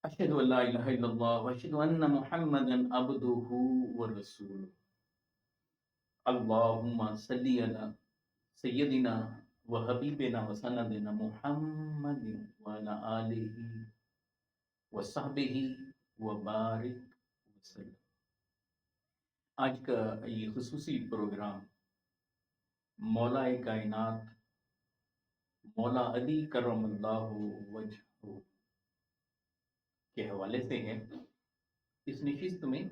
اشهد ان لا اله الا الله واشهد ان محمدا عبده ورسوله. اللهم صل على سيدنا وحبيبنا وسندنا محمد وعلى اله وصحبه وبارك وسلم. آج کا یہ خصوصی پروگرام مولا کائنات مولا علی کرم اللہ وجہ کے حوالے سے ہے. اس نشست میں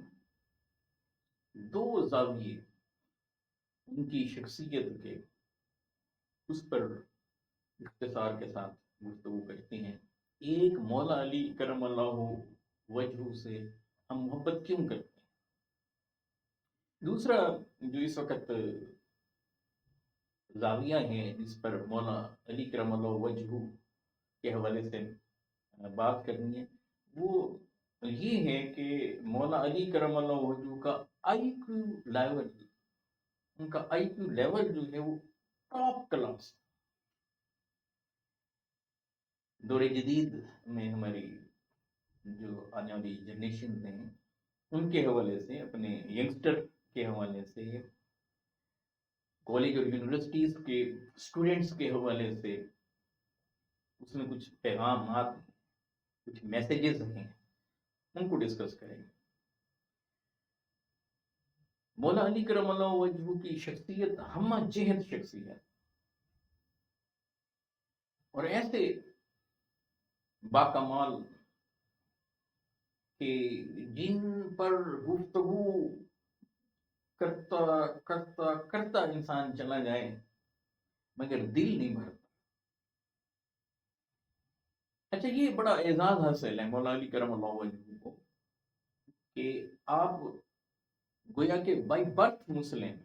دو زاویے ان کی شخصیت کے اس پر اختصار کے ساتھ گفتگو کرتے ہیں. ایک مولا علی کرم اللہ وجہ سے ہم محبت کیوں کرتے ہیں. دوسرا جو اس وقت زاویہ ہے جس پر مولا علی کرم اللہ وجہ کے حوالے سے بات کرنی ہے وہ یہ ہے کہ مولا علی کرم اللہ وجہ کا آئی کیو لیول، ان کا آئی کیو لیول جو ہے وہ ٹاپ کلاس. دور جدید میں ہماری جو آنے والی جنریشن ہیں ان کے حوالے سے، اپنے ینگسٹر کے حوالے سے، کالج اور یونیورسٹیز کے اسٹوڈنٹس کے حوالے سے اس میں کچھ پیغامات، کچھ میسیجز ہیں، ان کو ڈسکس کریں گے. مولا علی کرم اللہ وجہ کی شخصیت ہمہ جہت شخصیت، اور ایسے باکمال کہ جن پر گفتگو کرتا کرتا کرتا انسان چلا جائے مگر دل نہیں بھرتا. اچھا، یہ بڑا اعزاز حاصل ہے مولا علی کرم اللہ وجہ کو کہ آپ گویا کہ بائی برتھ مسلم ہیں.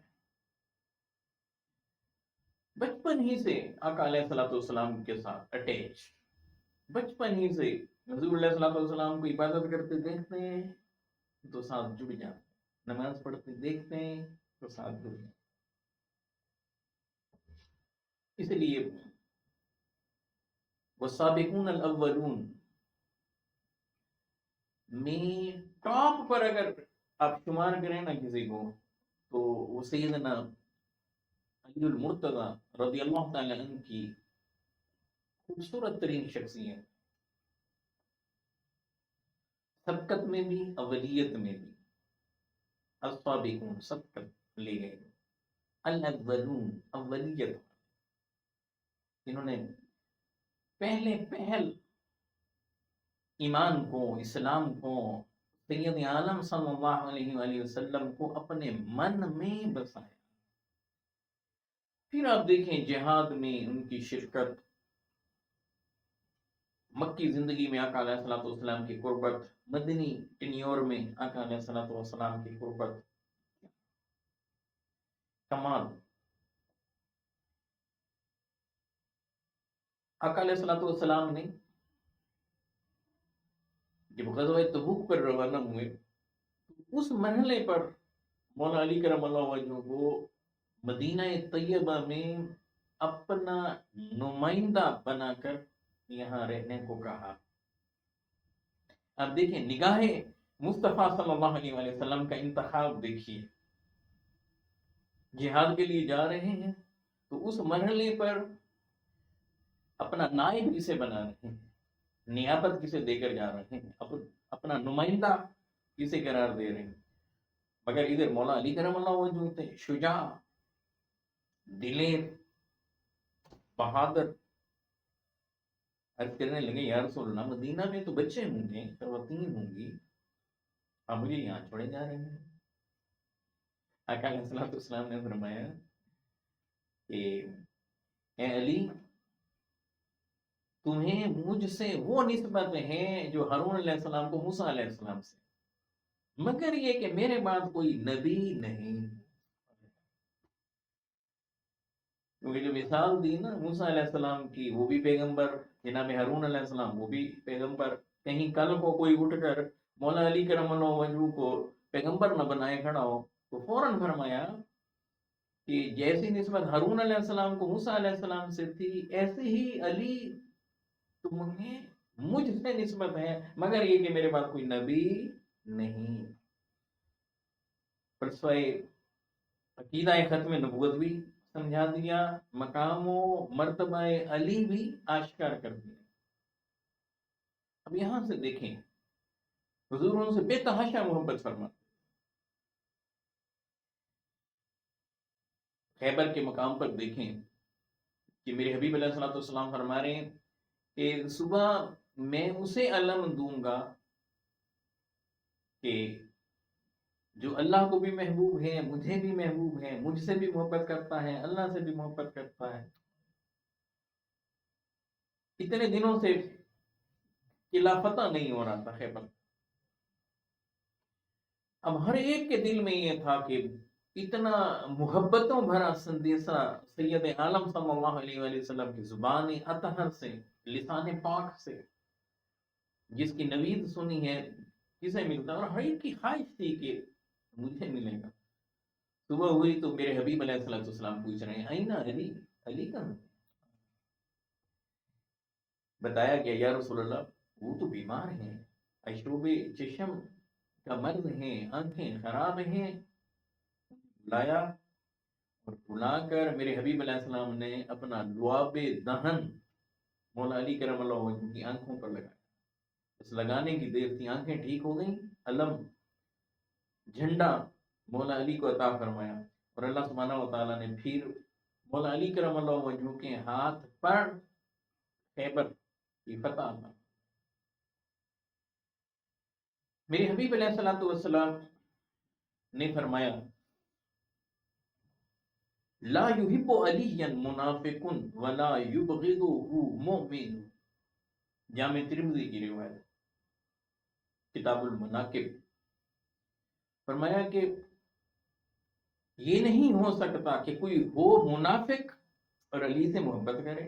بچپن ہی سے آقا علیہ الصلوۃ والسلام کے ساتھ اٹیچ، بچپن ہی سے حضور علیہ الصلوۃ والسلام کو عبادت کرتے دیکھتے ہیں تو ساتھ جڑ جاتے ہیں، نماز پڑھتے دیکھتے ہیں تو ساتھ جڑ جاتے ہیں. اس لیے والسابقون الاولون میں ٹاپ پر اگر آپ شمار کریں نا کسی کو تو وہ سیدنا علی المرتضی رضی اللہ تعالی عنہ کی خوبصورت ترین شخصیت، سبقت میں بھی اولیت میں بھی. السابقون سبقت لے گئے، الاولون اولیت، انہوں نے پہلے پہل ایمان کو، اسلام کو، سید عالم صلی اللہ علیہ وآلہ وسلم کو اپنے من میں بسایا. پھر آپ دیکھیں جہاد میں ان کی شرکت، مکی زندگی میں آقا علیہ الصلوۃ والسلام کی قربت، مدنی ٹینیور میں آقا علیہ الصلوۃ والسلام کی قربت، کمال. آقا علیہ الصلوۃ والسلام نے جب غزوہ تبوک پر روانہ ہوئے اس مرحلے پر مولا علی کرم اللہ وجہ کو مدینہ طیبہ میں اپنا نمائندہ بنا کر یہاں رہنے کو کہا. اب دیکھیں نگاہ مصطفیٰ صلی اللہ علیہ وآلہ وسلم کا انتخاب دیکھیے. جہاد کے لیے جا رہے ہیں تو اس مرحلے پر اپنا نائب کسے بنا رہے ہیں، نیابت کسے دے کر جا رہے ہیں، اپنا نمائندہ کسے قرار دے رہے ہیں. مگر ادھر مولا علی کرم اللہ وجہ تھے شجاع، دلیر، بہادر. عرض کرنے لگے یا رسول اللہ مدینہ میں تو بچے ہوں گے، خواتین ہوں گی، آپ مجھے یہاں چھوڑے جا رہے ہیں. آقا علیہ الصلوۃ والسلام نے فرمایا کہ اے علی، تمہیں مجھ سے وہ نسبت ہے جو ہارون علیہ السلام کو موسیٰ علیہ السلام سے، مگر یہ کہ میرے بعد کوئی نبی نہیں. کیونکہ جو مثال دی نا موسیٰ علیہ السلام کی، وہ بھی پیغمبر، جناب ہارون علیہ السلام وہ بھی پیغمبر. کہیں کل کو کوئی اٹھ کر مولا علی کرم اللہ وجہ کو پیغمبر نہ بنائے کھڑا ہو تو فوراً فرمایا کہ جیسی نسبت ہارون علیہ السلام کو موسیٰ علیہ السلام سے تھی ایسے ہی علی تمہیں مجھ سے نسبت ہے، مگر یہ کہ میرے پاس کوئی نبی نہیں۔ فلسفہ عقیدہ ختم نبوت بھی سمجھا دیا، مقام و مرتبہ علی بھی آشکار کر دیا۔ اب یہاں سے دیکھیں، حضور ان سے بے تحاشا محبت فرماتے۔ خیبر کے مقام پر دیکھیں کہ میرے حبیب علیہ الصلوۃ والسلام فرما رہے ہیں کہ صبح میں اسے علم دوں گا کہ جو اللہ کو بھی محبوب ہے، مجھے بھی محبوب ہے، مجھ سے بھی محبت کرتا ہے، اللہ سے بھی محبت کرتا ہے۔ اتنے دنوں سے قلعہ فتح نہیں ہو رہا تھا خیبر۔ اب ہر ایک کے دل میں یہ تھا کہ اتنا محبتوں بھرا سندیسہ سید عالم صلی اللہ علیہ وآلہ وسلم کی زبان اطہر سے، لسان پاک سے جس کی نوید سنی ہے، کسے ملتا ہے؟ اور ہر ایک کی خواہش تھی کہ مجھے ملے گا۔ صبح ہوئی تو میرے حبیب علیہ السلام پوچھ رہے ہیں اینا علی، علی کہاں؟ بتایا گیا یا رسول اللہ وہ تو بیمار ہیں، اشوب چشم کا مرض ہے، آنکھیں خراب ہیں۔ بلایا اور بلا کر میرے حبیب علیہ السلام نے اپنا لعاب دہن مولا علی کرم اللہ وجہہ کی آنکھوں پر لگایا۔ اس لگانے کی دیر تھی، آنکھیں ٹھیک ہو گئیں، علم جھنڈا مولا علی کو عطا فرمایا، اور اللہ سبحانہ و تعالیٰ نے پھر مولا علی کرم اللہ وجہہ کے ہاتھ پر خیبر کی فتح تھا۔ میرے حبیب علیہ الصلوۃ والسلام نے فرمایا لا يحب علی منافق ولا یبغضه مؤمن، جامع ترمذی کی روایت، کتاب المناقب۔ فرمایا کہ یہ نہیں ہو سکتا کہ کوئی ہو منافق اور علی سے محبت کرے،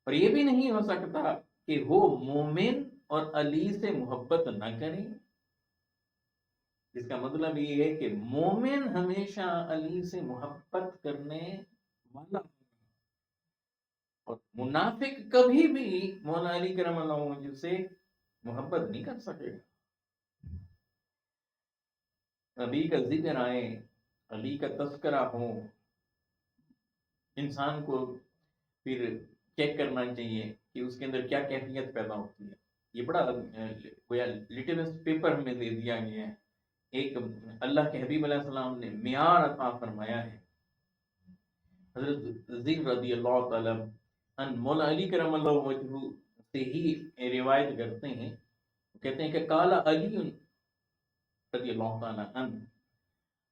اور یہ بھی نہیں ہو سکتا کہ ہو مومن اور علی سے محبت نہ کرے۔ اس کا مطلب یہ ہے کہ مومن ہمیشہ علی سے محبت کرنے والا، اور منافق کبھی بھی مولا علی کرم اللہ وجہہ سے محبت نہیں کر سکے گا۔ علی کا ذکر آئے، علی کا تذکرہ ہو، انسان کو پھر چیک کرنا چاہیے کہ اس کے اندر کیا کیفیت پیدا ہوتی ہے۔ یہ بڑا لٹمس پیپر میں دے دیا گیا ہے۔ ایک اللہ کے حبیب علیہ السلام نے معیار عطا فرمایا ہے۔ حضرت ذکر رضی اللہ تعالی ان مولا علی کرم اللہ وجہہ سے ہی روایت کرتے ہیں، کہتے ہیں کہ قال علی رضی اللہ تعالی عنہ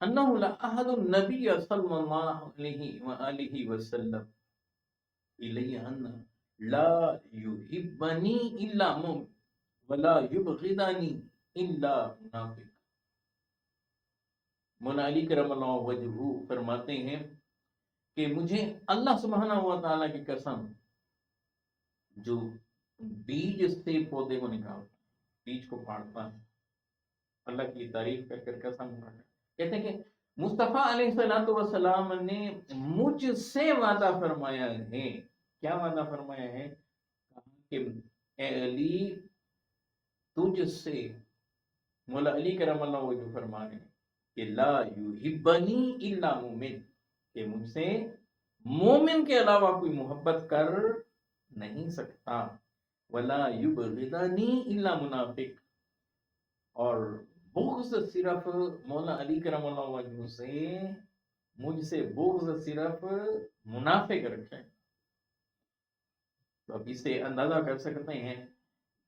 انه لا احد النبي صلی اللہ علیہ وآلہ وسلم الی ان لا يحبنی الا مؤمن ولا یبغضنی الا منافق۔ مولا علی کرم اللہ وجہہ فرماتے ہیں کہ مجھے اللہ سبحانہ و تعالیٰ کی قسم، جو بیج سے پودے کو نکالتا، بیج کو پھاڑتا ہے، اللہ کی تعریف کر کر قسم کھاتا ہے، کہتے ہیں کہ مصطفیٰ علیہ الصلوۃ والسلام نے مجھ سے وعدہ فرمایا ہے۔ کیا وعدہ فرمایا ہے؟ کہ اے علی تجھ سے، مولا علی کرم اللہ وجہہ فرما رہے ہیں کہ لا یحبنی الا مومن، کہ مجھ سے مومن کے علاوہ کوئی محبت کر نہیں سکتا، ولا یبغضنی الا منافق، اور بغض صرف مولا علی کرم اللہ وجہہ سے، مجھ سے بغض صرف منافق رکھے۔ تو اب اس سے اندازہ کر سکتے ہیں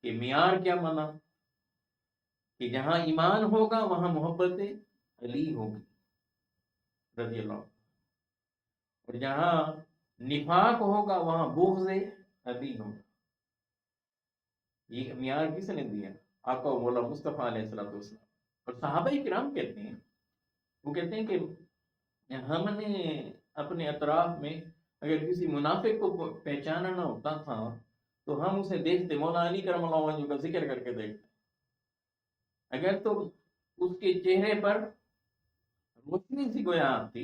کہ معیار کیا مانا، کہ جہاں ایمان ہوگا وہاں محبت علی ہوگی رضی اللہ، اور جہاں نفاق ہوگا وہاں بغض علی ہوگا۔ یہ معیار کس نے دیا؟ آقا و مولا مصطفیٰ علیہ الصلوۃ والسلام۔ اور صحابہ کرام کہتے ہیں، وہ کہتے ہیں کہ ہم نے اپنے اطراف میں اگر کسی منافق کو پہچاننا ہوتا تھا تو ہم اسے دیکھتے، مولا علی کرم اللہ وجہہ کا ذکر کر کے دیکھتے، اگر تو اس کے چہرے پر روشنی سی گویا آتی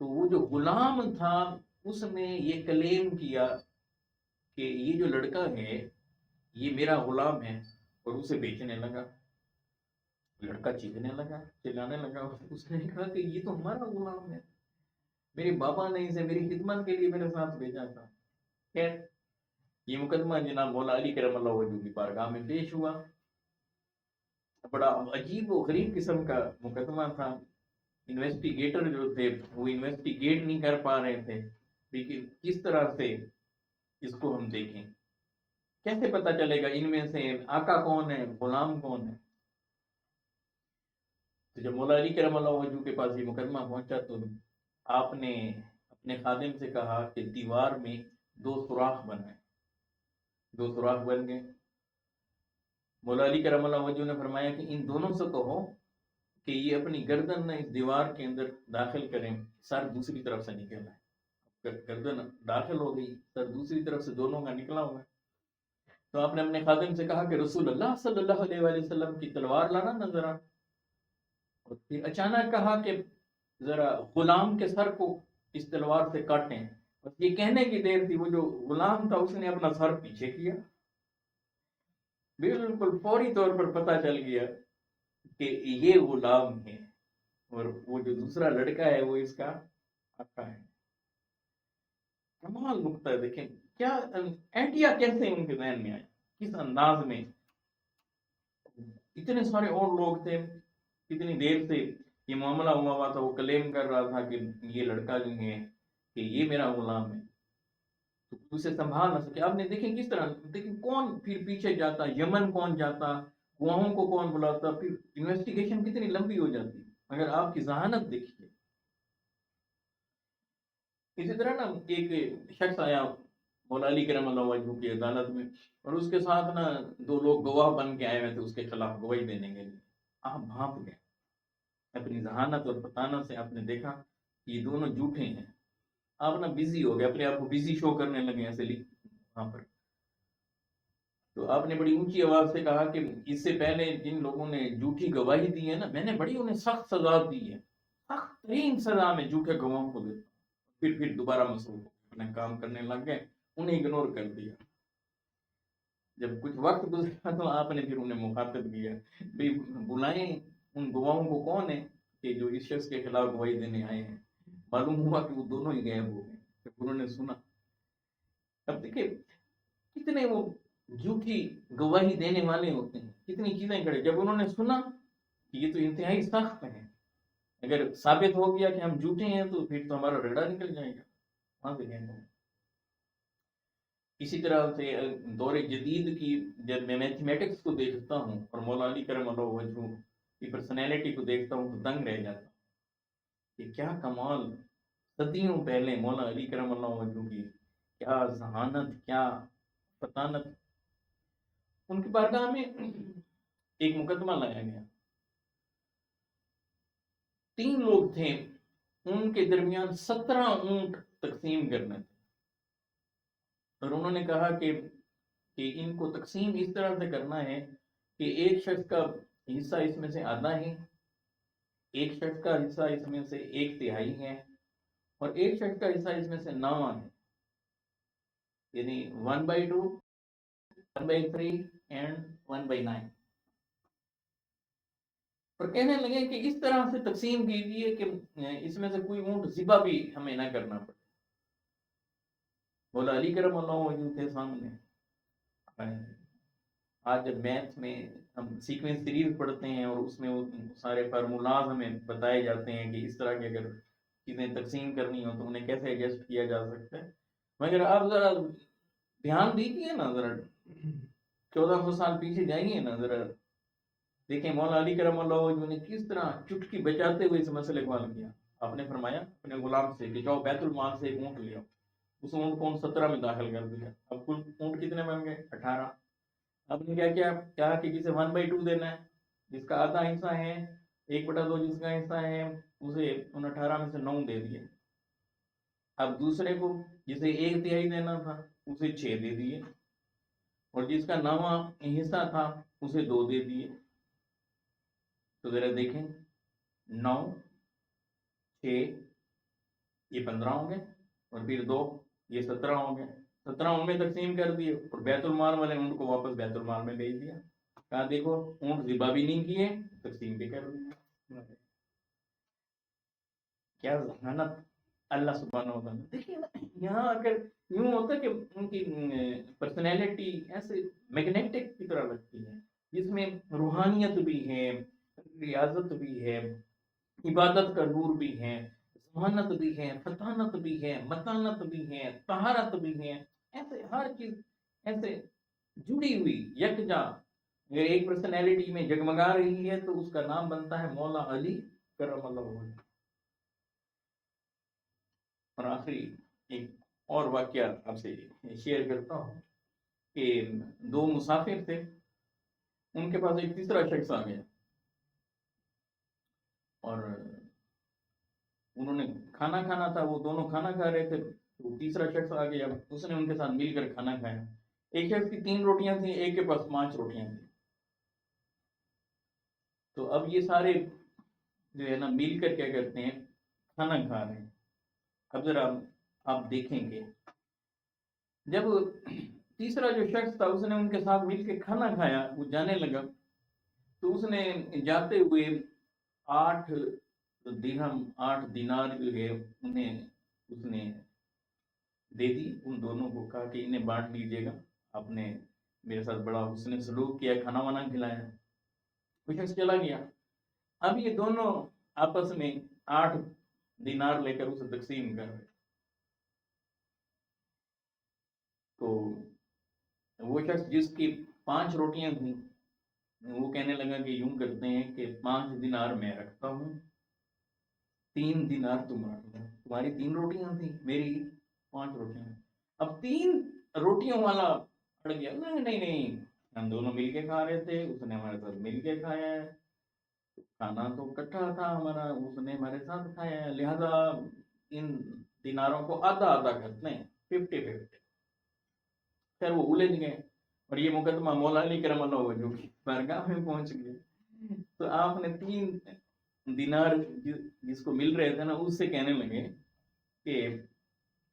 تو وہ جو غلام تھا اس نے یہ کلیم کیا کہ یہ جو لڑکا ہے یہ میرا غلام ہے، اور اسے بیچنے لگا۔ لڑکا چیخنے لگا، چلانے لگا، اس نے کہا کہ یہ تو ہمارا غلام ہے، میرے بابا نے اسے میری خدمت کے لیے میرے ساتھ بھیجا تھا۔ خیر، یہ مقدمہ جناب مولا علی کرم اللہ وجہ کی بارگاہ میں پیش ہوا۔ بڑا عجیب و غریب قسم کا مقدمہ تھا۔ انویسٹیگیٹر جو تھے وہ انویسٹیگیٹ نہیں کر پا رہے تھے، لیکن کس طرح سے اس کو ہم دیکھیں، کیسے پتا چلے گا ان میں سے آقا کون ہے، غلام کون ہے؟ تو جب مولا علی کرم اللہ وجہ کے پاس یہ مقدمہ پہنچا تو آپ نے اپنے خادم سے کہا کہ دیوار میں 2 سوراخ بنائیں۔ 2 سوراخ بن گئے۔ مولا علی کرم اللہ وجہ نے فرمایا کہ ان دونوں سے کہو کہ یہ اپنی گردن اس دیوار کے اندر داخل کریں، سر دوسری طرف سے نکل آئے۔ گردن داخل ہو گئی، سر دوسری طرف سے دونوں کا نکلا ہوا ہے۔ تو آپ نے اپنے خادم سے کہا کہ رسول اللہ صلی اللہ علیہ وآلہ وسلم کی تلوار لانا نہ ذرا، اور پھر اچانک کہا کہ ذرا غلام کے سر کو اس تلوار سے کاٹیں۔ بس یہ کہنے کی دیر تھی، وہ جو غلام تھا اس نے اپنا سر پیچھے کیا۔ بالکل فوری طور پر پتہ چل گیا کہ یہ غلام ہے، اور وہ جو دوسرا لڑکا ہے وہ اس کا آقا ہے۔ کمال نقطہ ہے، دیکھیں کیا آئیڈیا کیسے ان کے ذہن میں آیا، کس انداز میں۔ اتنے سارے اور لوگ تھے، کتنی دیر سے یہ معاملہ ہوا تھا، وہ کلیم کر رہا تھا کہ یہ لڑکا جو ہے کہ یہ میرا غلام ہے، تو اسے سنبھال نہ سکے۔ آپ نے دیکھیں کس طرح، دیکھیں کون پھر پیچھے جاتا، یمن کون جاتا، گواہوں کو کون بلاتا، پھر انویسٹیگیشن کتنی لمبی ہو جاتی اگر آپ کی ذہانت دیکھیے۔ اسی طرح نا ایک شخص آیا مولا علی کرم اللہ وجہ کی عدالت میں، اور اس کے ساتھ نا 2 لوگ گواہ بن کے آئے ہوئے تھے اس کے خلاف گواہی دینے کے لیے۔ آپ بھانپ گئے اپنی ذہانت اور فطانت سے، آپ نے دیکھا کہ یہ دونوں جھوٹے ہیں۔ آپ نا بزی ہو گئے، اپنے آپ کو بزی شو کرنے لگے ایسے وہاں پر۔ تو آپ نے بڑی اونچی آواز سے کہا کہ اس سے پہلے جن لوگوں نے جھوٹی گواہی دی ہے نا، میں نے بڑی انہیں سخت سزا دی ہے، سخت ترین سزا میں جھوٹے گواہوں کو دیتا ہوں۔ پھر دوبارہ مصروف اپنے کام کرنے لگ گئے، انہیں اگنور کر دیا۔ جب کچھ وقت گزرا تو آپ نے پھر انہیں مخاطب کیا، بھئی بلائیں ان گواہوں کو، کون ہے کہ جو اس شخص کے خلاف گواہی دینے آئے ہیں۔ معلوم ہوا کہ وہ دونوں ہی غائب ہو گئے جب انہوں نے سنا۔ اب دیکھیں کتنے وہ جھوٹی گواہی دینے والے ہوتے ہیں، کتنی چیزیں کرے۔ جب انہوں نے سنا کہ یہ تو انتہائی سخت ہے، اگر ثابت ہو گیا کہ ہم جھوٹے ہیں تو پھر تو ہمارا رڑا نکل جائے گا، وہاں سے کہنا ہے۔ اسی طرح سے دور جدید کی جب میں میتھمیٹکس کو دیکھتا ہوں اور مولا علی کرم اللہ وجہ کی پرسنالٹی کو دیکھتا ہوں تو دنگ رہ جاتا ہوں کہ کیا کمال، صدیوں پہلے مولا علی کرم اللہ وجہ کی کیا ذہانت، کیا فطانت۔ ان کی بارگاہ میں ایک مقدمہ لایا گیا، 3 لوگ تھے، ان کے درمیان 17 اونٹ تقسیم کرنے تھے، اور انہوں نے کہا کہ ان کو تقسیم اس طرح سے کرنا ہے کہ ایک شخص کا حصہ اس میں سے آدھا ہے، ایک شخص کا حصہ اس میں سے 1/3 ہے، اور ایک شخص کا حصہ اس میں سے 9 ہے، یعنی 1/2، 1/3 اینڈ 1/9۔ اور کہنے لگے کہ اس طرح سے تقسیم کیجیے کہ اس میں سے کوئی اونٹ ذبح بھی ہمیں نہ کرنا پڑے۔ مولا علی کرم اللہ وجہ تھے سامنے۔ آج جب میتھ میں ہم سیکوینس سیریز پڑھتے ہیں اور اس میں وہ سارے فارمولاز ہمیں بتائے جاتے ہیں کہ اس طرح کی اگر چیزیں تقسیم کرنی ہو تو انہیں کیسے ایڈجسٹ کیا جا سکتا ہے، مگر آپ ذرا دھیان دیجیے نا، ذرا 1400 سال پیچھے جائیے نا، ذرا دیکھیں مولا علی کرم اللہ وجہ نے کس طرح چٹکی بچاتے ہوئے اس مسئلے کو حل کیا۔ آپ نے فرمایا اپنے غلام سے کہ جاؤ بیت المال سے ایک اونٹ لے آؤ، اس اونٹ کو 17 میں داخل کر دیا۔ اب کل اونٹ کتنے بن گئے؟ 18۔ اب نے کیا کیا، کہا کہ جسے 1/2 دینا ہے، جس کا آدھا حصہ ہے 1/2 جس کا حصہ ہے اسے ان 18 میں سے 9 دے دیے۔ اب دوسرے کو جسے 1/3 دینا تھا اسے 6 دے دیے، اور جس کا 9واں حصہ تھا اسے 2 دے دیے۔ تو ذرا دیکھیں 9، 6، یہ 15 ہوں گے اور پھر 2 یہ 17 ہوں گے. 17 ان میں تقسیم کر دیے اور بیت المال والے اونٹ کو واپس بیت المال میں بھیج دیا. کہا دیکھو اونٹ ذبح بھی نہیں کیے, تقسیم بھی کر دیا. کیا ذہانت اللہ سبحانہ و تعالیٰ. دیکھیے یہاں اگر یوں ہوتا کہ ان کی پرسنالٹی ایسے میگنیٹک کی طرح لگتی ہے, جس میں روحانیت بھی ہے, ریاضت بھی ہے, عبادت کا نور بھی ہے, ذہانت بھی ہے, فطانت بھی ہے, متانت بھی ہے, طہارت بھی ہے, ایسے ہر چیز ایسے جڑی ہوئی یکجا. اگر ایک پرسنالٹی میں جگمگا رہی ہے تو اس کا نام بنتا ہے مولا علی کرم اللہ وجہ. اور آخری ایک اور واقعہ آپ سے شیئر کرتا ہوں کہ 2 مسافر تھے, ان کے پاس ایک تیسرا شخص آ گیا اور انہوں نے کھانا کھانا تھا, وہ دونوں کھانا کھا رہے تھے, تو تیسرا شخص آ گیا, اس نے ان کے ساتھ مل کر کھانا کھایا. ایک شخص کی 3 روٹیاں تھیں, ایک کے پاس 5 روٹیاں تھیں. تو اب یہ سارے جو ہے نا مل کر کیا کرتے ہیں, کھانا کھا رہے ہیں. اب ذرا آپ دیکھیں گے جب تیسرا جو شخص تھا اس نے ان کے ساتھ مل کے کھانا کھایا, وہ جانے لگا تو اس نے جاتے ہوئے 8 درہم 8 دینار جو ہے انہیں اس نے دے دی ان دونوں کو. کہا کہ انہیں بانٹ لیجیے گا, آپ نے میرے ساتھ بڑا حسن سلوک کیا, کھانا وانا کھلایا. وہ شخص چلا گیا. اب یہ دونوں آپس میں 8 دینار لے کر اسے تقسیم کر رہے. تو وہ شخص جس کی 5 روٹیاں تھیں وہ کہنے لگا کہ یوں کرتے ہیں کہ 5 دینار میں رکھتا ہوں, 3 دینار تم رکھ لو. تمہاری 3 روٹیاں تھیں, میری 5 روٹیاں. اب 3 روٹیوں والا اڑ گیا, نہیں نہیں نہیں, ہم دونوں مل کے کھا رہے تھے, اس نے ہمارے ساتھ مل کے کھایا ہے, کھانا تو اکٹھا تھا ہمارا, اس نے ہمارے ساتھ کھایا ہے, لہذا ان دیناروں کو آدھا آدھا کرتے ہیں, 50-50. خیر وہ الجھ گئے اور یہ مقدمہ مولا علی کرم اللہ وجہ کی بارگاہ میں پہنچ گئے. تو آپ نے 3 دینار جس کو مل رہے تھے نا, اس سے کہنے لگے کہ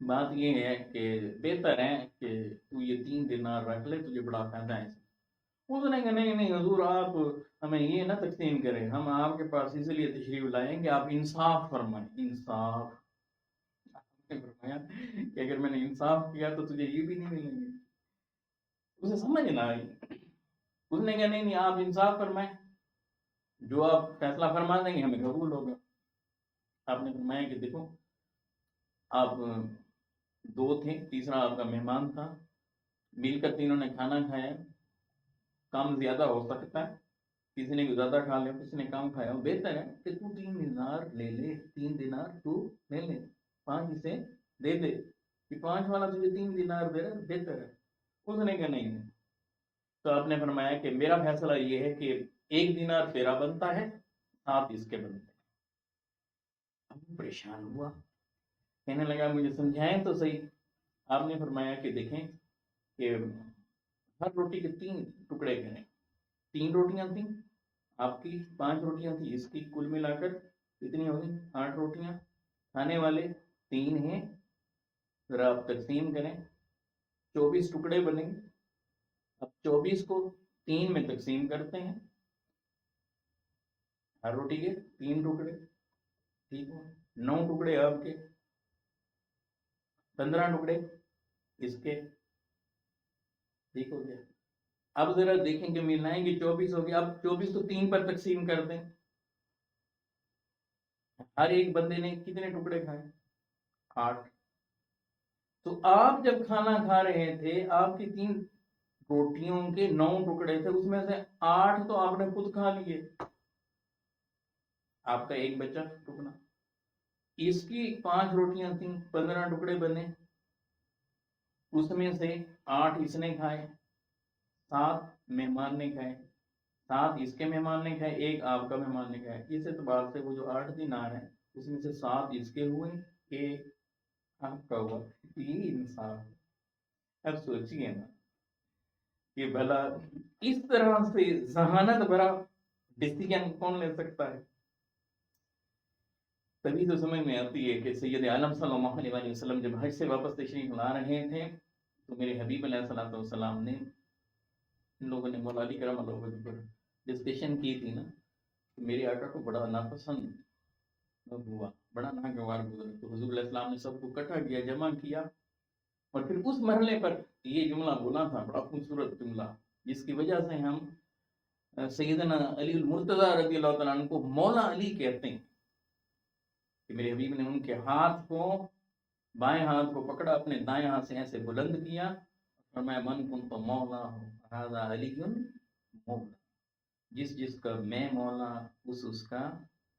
بات یہ ہے کہ بہتر ہے کہ تو یہ 3 دینار رکھ لے, تجھے بڑا فائدہ ہے. اس نے کہا نہیں نہیں حضور, آپ ہمیں یہ نہ تقسیم کریں, ہم آپ کے پاس اس لیے تشریف لائیں کہ آپ انصاف فرمائیں. انصاف, آپ نے فرمایا کہ اگر میں نے انصاف کیا تو تجھے یہ بھی نہیں ملیں گے. اسے سمجھ نہ آئی. اس نے کہا نہیں نہیں, آپ انصاف فرمائیں, جو آپ فیصلہ فرما دیں گے ہمیں قبول ہوگا. آپ نے فرمایا کہ دیکھو آپ 2 تھے, تیسرا آپ کا مہمان تھا, مل کر تینوں نے کھانا کھایا, کام زیادہ ہو سکتا ہے, کسی نے زیادہ کھا لیا, کسی نے کم کھایا, بہتر ہے کہ تو 3 دینار لے لے, 3 دینار تو لے لے, 5 اسے دے دے, کہ 5 والا تجھے 3 دینار دے رہا, بہتر ہے. اس نے کہا نہیں نہیں. تو آپ نے فرمایا کہ میرا فیصلہ یہ ہے کہ 1 دینار تیرا بنتا ہے, 7 اس کے بنتے ہیں. اب پریشان ہوا, کہنے لگا مجھے سمجھائیں تو صحیح. آپ نے فرمایا کہ دیکھیں کہ ہر روٹی کے 3 ٹکڑے کریں. 3 روٹیاں تھیں آپ کی, 5 روٹیاں تھیں اس کی, کل ملا کر کتنی ہوگی, 8 روٹیاں. کھانے والے 3 ہیں, ذرا آپ تقسیم کریں, 24 ٹکڑے بنیں گے. اب 24 کو 3 میں تقسیم کرتے ہیں, ہر روٹی کے 3 ٹکڑے, ٹھیک ہے, 9 ٹکڑے آپ کے, 15 ٹکڑے اس کے, ٹھیک ہو گیا. اب ذرا دیکھیں کہ ملائیں گے 24 ہو گیا. اب 24 کو 3 پر تقسیم کر دیں, ہر ایک بندے نے کتنے ٹکڑے کھائے, 8. تو آپ جب کھانا کھا رہے تھے, آپ کی 3 روٹیوں کے 9 ٹکڑے تھے, اس میں سے 8 تو آپ نے خود کھا لیے, آپ کا 1 بچا ٹکڑا. اس کی 5 روٹیاں تھیں, 15 ٹکڑے بنے, اس میں سے 8 اس نے کھائے, 7 مہمان نے کھائے, 7 اس کے مہمان نے کھائے, 1 آپ کا مہمان نے کھائے. اس اعتبار سے وہ جو 8 دینار ہیں اس میں سے 7 اس کے ہوئے, 1 آپ کا ہوا. یہ انصاف. اب سوچیے نا کہ بھلا اس طرح سے ذہانت بھرا ڈسیزن کون لے سکتا ہے. تبھی تو سمجھ میں آتی ہے کہ سید عالم صلی اللہ علیہ وسلم جب حج سے واپس تشریف لا رہے تھے تو میرے حبیب علیہ الصلوۃ والسلام نے ان لوگوں نے مولا علی کرم اللہ وجہ پر ڈسکشن کی تھی نا، تو میرے آقا کو بڑا ناپسند ہوا، بڑا ناگوار گزرا، تو حضور علیہ السلام نے سب کو اکٹھا کیا، جمع کیا، اور پھر اس مرحلے پر یہ جملہ بولا تھا، بڑا خوبصورت جملہ، جس کی وجہ سے ہم سیدنا علی المرتضیٰ رضی اللہ تعالیٰ عنہ کو مولا علی کہتے ہیں، کہ میرے حبیب نے ان کے ہاتھ کو، بائیں ہاتھ کو پکڑا، اپنے دائیں ہاتھ سے ایسے بلند کیا، فرمایا من کنت مولا ھذا علی مولا، جس کا میں مولا اس کا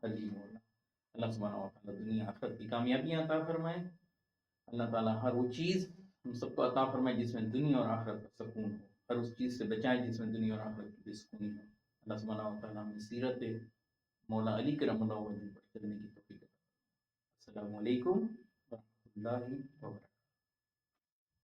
علی مولا۔ اللہ سبحانہ و تعالیٰ دنیا آخرت کی کامیابیاں عطا فرمائے، اللہ تعالیٰ ہر وہ چیز ہم سب کو عطا فرمائے جس میں دنیا اور آخرت کا سکون ہو، ہر اس چیز سے بچائے جس میں دنیا اور آخرت کی بے سکونی ہو۔ اللہ سبحانہ و تعالیٰ ہمیں سیرت مولا علی کرم اللہ وجہ پر چلنے کی توفیق عطا فرمائے۔ السلام علیکم ورحمۃ اللہ وبرکاتہ۔